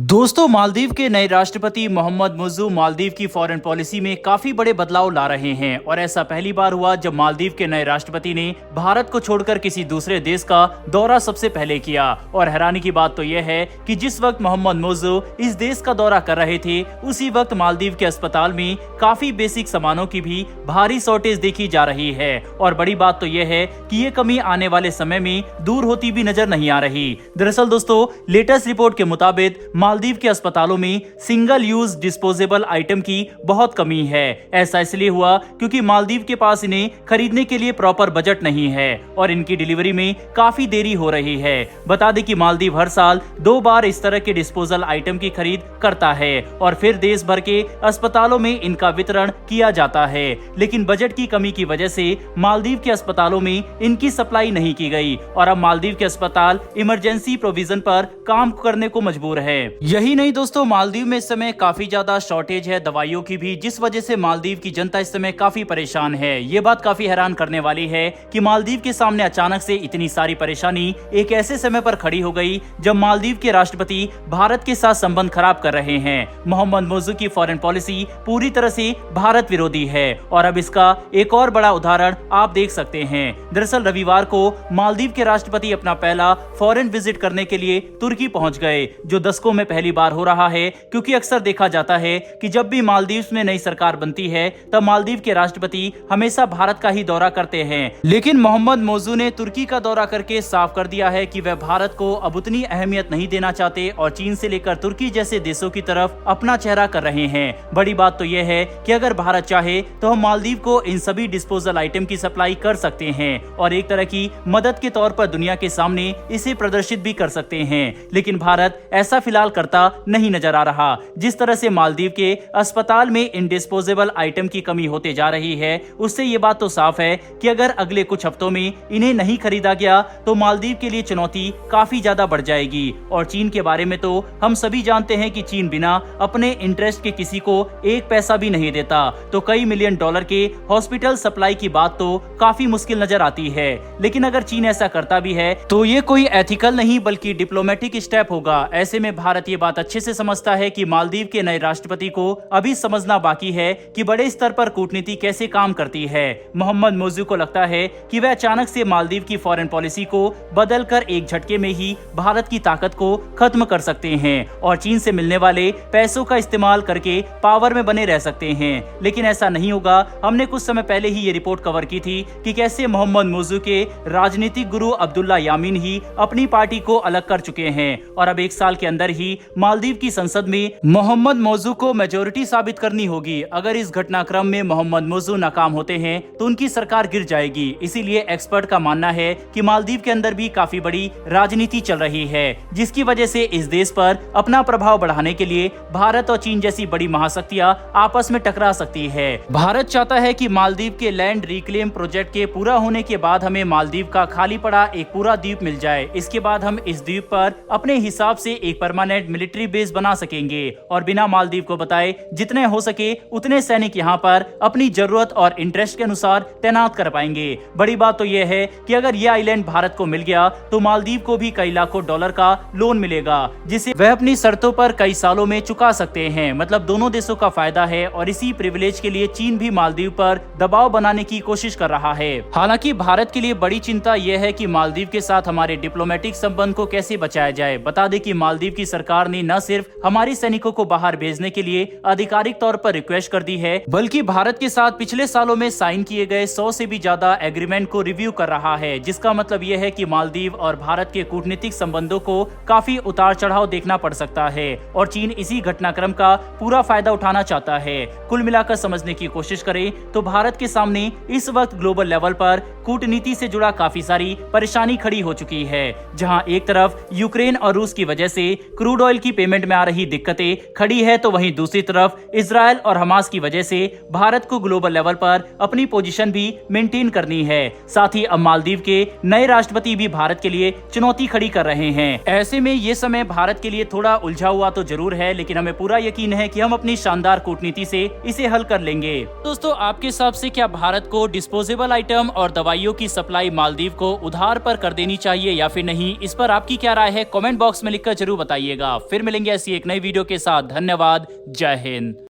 दोस्तों, मालदीव के नए राष्ट्रपति मोहम्मद मुइज़्ज़ू मालदीव की फॉरेन पॉलिसी में काफी बड़े बदलाव ला रहे हैं और ऐसा पहली बार हुआ जब मालदीव के नए राष्ट्रपति ने भारत को छोड़कर किसी दूसरे देश का दौरा सबसे पहले किया। और हैरानी की बात तो यह है कि जिस वक्त मोहम्मद मुइज़्ज़ू इस देश का दौरा कर रहे थे, उसी वक्त मालदीव के अस्पताल में काफी बेसिक सामानों की भी भारी शॉर्टेज देखी जा रही है। और बड़ी बात तो यह है कि ये कमी आने वाले समय में दूर होती भी नजर नहीं आ रही। दरअसल दोस्तों, लेटेस्ट रिपोर्ट के मुताबिक मालदीव के अस्पतालों में सिंगल यूज डिस्पोजेबल आइटम की बहुत कमी है। ऐसा इसलिए हुआ क्योंकि मालदीव के पास इन्हें खरीदने के लिए प्रॉपर बजट नहीं है और इनकी डिलीवरी में काफी देरी हो रही है। बता दें कि मालदीव हर साल 2 बार इस तरह के डिस्पोजल आइटम की खरीद करता है और फिर देश भर के अस्पतालों में इनका वितरण किया जाता है। लेकिन बजट की कमी की वजह से मालदीव के अस्पतालों में इनकी सप्लाई नहीं की गई और अब मालदीव के अस्पताल इमरजेंसी प्रोविजन पर काम करने को मजबूर है। यही नहीं दोस्तों, मालदीव में इस समय काफी ज्यादा शॉर्टेज है दवाइयों की भी, जिस वजह से मालदीव की जनता इस समय काफी परेशान है। ये बात काफी हैरान करने वाली है कि मालदीव के सामने अचानक से इतनी सारी परेशानी एक ऐसे समय पर खड़ी हो गई जब मालदीव के राष्ट्रपति भारत के साथ संबंध खराब कर रहे हैं। मोहम्मद मुइज़्ज़ू की फॉरेन पॉलिसी पूरी तरह से भारत विरोधी है और अब इसका एक और बड़ा उदाहरण आप देख सकते हैं। दरअसल रविवार को मालदीव के राष्ट्रपति अपना पहला फॉरेन विजिट करने के लिए तुर्की पहुंच गए, जो दशकों में पहली बार हो रहा है क्योंकि अक्सर देखा जाता है कि जब भी मालदीव में नई सरकार बनती है तब मालदीव के राष्ट्रपति हमेशा भारत का ही दौरा करते हैं। लेकिन मोहम्मद मुइज़्ज़ू ने तुर्की का दौरा करके साफ कर दिया है कि वह भारत को अब उतनी अहमियत नहीं देना चाहते और चीन से लेकर तुर्की जैसे देशों की तरफ अपना चेहरा कर रहे हैं। बड़ी बात तो यह है कि अगर भारत चाहे तो हम मालदीव को इन सभी डिस्पोजल आइटम की सप्लाई कर सकते हैं और एक तरह की मदद के तौर पर दुनिया के सामने इसे प्रदर्शित भी कर सकते हैं। लेकिन भारत ऐसा फिलहाल करता नहीं नजर आ रहा। जिस तरह से मालदीव के अस्पताल में इन डिस्पोजेबल आइटम की कमी होते जा रही है, उससे ये बात तो साफ है कि अगर अगले कुछ हफ्तों में इन्हें नहीं खरीदा गया तो मालदीव के लिए चुनौती काफी ज्यादा बढ़ जाएगी। और चीन के बारे में तो हम सभी जानते हैं कि चीन बिना अपने इंटरेस्ट के किसी को एक पैसा भी नहीं देता, तो कई मिलियन डॉलर के हॉस्पिटल सप्लाई की बात तो काफी मुश्किल नजर आती है। लेकिन अगर चीन ऐसा करता भी है तो ये कोई एथिकल नहीं बल्कि डिप्लोमेटिक स्टेप होगा। ऐसे में भारत ये बात अच्छे से समझता है कि मालदीव के नए राष्ट्रपति को अभी समझना बाकी है कि बड़े स्तर पर कूटनीति कैसे काम करती है। मोहम्मद मुइज़्ज़ू को लगता है कि वह अचानक से मालदीव की फॉरेन पॉलिसी को बदलकर एक झटके में ही भारत की ताकत को खत्म कर सकते हैं और चीन से मिलने वाले पैसों का इस्तेमाल करके पावर में बने रह सकते हैं। लेकिन ऐसा नहीं होगा। हमने कुछ समय पहले ही ये रिपोर्ट कवर की थी कि कैसे मोहम्मद मुइज़्ज़ू के राजनीतिक गुरु अब्दुल्ला यामीन ही अपनी पार्टी को अलग कर चुके हैं और अब 1 साल के अंदर ही मालदीव की संसद में मोहम्मद मुइज़्ज़ू को मेजोरिटी साबित करनी होगी। अगर इस घटनाक्रम में मोहम्मद मुइज़्ज़ू नाकाम होते हैं तो उनकी सरकार गिर जाएगी। इसीलिए एक्सपर्ट का मानना है कि मालदीव के अंदर भी काफी बड़ी राजनीति चल रही है, जिसकी वजह से इस देश पर अपना प्रभाव बढ़ाने के लिए भारत और चीन जैसी बड़ी महाशक्तियां आपस में टकरा सकती है। भारत चाहता है कि मालदीव के लैंड रिक्लेम प्रोजेक्ट के पूरा होने के बाद हमें मालदीव का खाली पड़ा एक पूरा द्वीप मिल जाए। इसके बाद हम इस द्वीप पर अपने हिसाब से एक परमानेंट मिलिट्री बेस बना सकेंगे और बिना मालदीव को बताए जितने हो सके उतने सैनिक यहाँ पर अपनी जरूरत और इंटरेस्ट के अनुसार तैनात कर पाएंगे। बड़ी बात तो यह है कि अगर यह आइलैंड भारत को मिल गया तो मालदीव को भी कई लाखों डॉलर का लोन मिलेगा, जिसे वह अपनी शर्तों पर कई सालों में चुका सकते हैं। मतलब दोनों देशों का फायदा है और इसी प्रिविलेज के लिए चीन भी मालदीव पर दबाव बनाने की कोशिश कर रहा है। हालांकि भारत के लिए बड़ी चिंता यह है कि मालदीव के साथ हमारे डिप्लोमेटिक संबंध को कैसे बचाया जाए। बता दें कि मालदीव की सरकार ने न सिर्फ हमारे सैनिकों को बाहर भेजने के लिए आधिकारिक तौर पर रिक्वेस्ट कर दी है, बल्कि भारत के साथ पिछले सालों में साइन किए गए 100 से भी ज्यादा एग्रीमेंट को रिव्यू कर रहा है। जिसका मतलब यह है कि मालदीव और भारत के कूटनीतिक संबंधों को काफी उतार चढ़ाव देखना पड़ सकता है और चीन इसी घटनाक्रम का पूरा फायदा उठाना चाहता है। कुल मिलाकर समझने की कोशिश करें तो भारत के सामने इस वक्त ग्लोबल लेवल पर कूटनीति से जुड़ा काफी सारी परेशानी खड़ी हो चुकी है, जहां एक तरफ यूक्रेन और रूस की वजह से क्रूड ऑयल की पेमेंट में आ रही दिक्कतें खड़ी है, तो वहीं दूसरी तरफ इजराइल और हमास की वजह से भारत को ग्लोबल लेवल पर अपनी पोजीशन भी मेंटेन करनी है। साथ ही अब मालदीव के नए राष्ट्रपति भी भारत के लिए चुनौती खड़ी कर रहे हैं। ऐसे में ये समय भारत के लिए थोड़ा उलझा हुआ तो जरूर है, लेकिन हमें पूरा यकीन है कि हम अपनी शानदार कूटनीति से इसे हल कर लेंगे। दोस्तों, आपके हिसाब से क्या भारत को डिस्पोजेबल आइटम और दवाई दवाइयों की सप्लाई मालदीव को उधार पर कर देनी चाहिए या फिर नहीं, इस पर आपकी क्या राय है कमेंट बॉक्स में लिखकर जरूर बताइएगा। फिर मिलेंगे ऐसी एक नई वीडियो के साथ। धन्यवाद। जय हिंद।